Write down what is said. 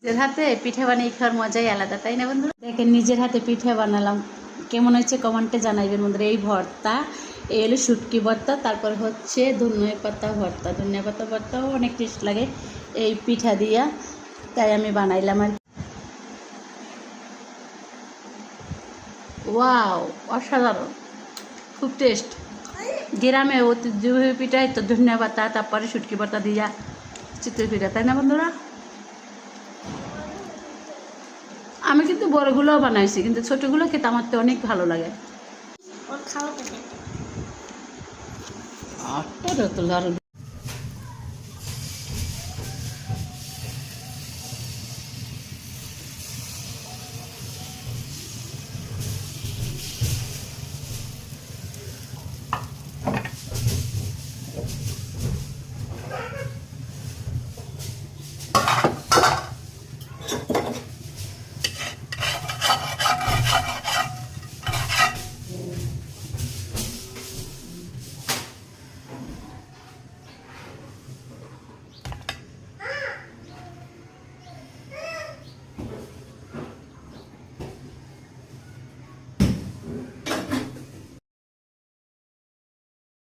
নিজের হাতে পিঠে বানিয়ে খাওয়ার মজাই আলাদা, তাই না বন্ধুরা? দেখেন নিজের হাতে পিঠে বানালাম, কেমন হয়েছে কমেন্টে জানাইবেন বন্ধুরা। এই ভর্তা, এই হলো শুটকি ভর্তা, তারপর হচ্ছে ধনিয়া পাতা ভর্তা। ধনিয়া পাতা ভর্তাও অনেক টেস্ট লাগে এই পিঠা দিয়া, তাই আমি বানাইলাম আর। ওয়াও, অসাধারণ, খুব টেস্ট। গ্রামে ঐতিহ্যবাহী পিঠাই তো ধনিয়া পাতা, তারপরে শুটকি ভর্তা দিয়া চিতই পিঠা, তাই না বন্ধুরা? আমি কিন্তু বড়গুলোও বানাইছি, কিন্তু ছোটগুলো খেতে আমার তো অনেক ভালো লাগে।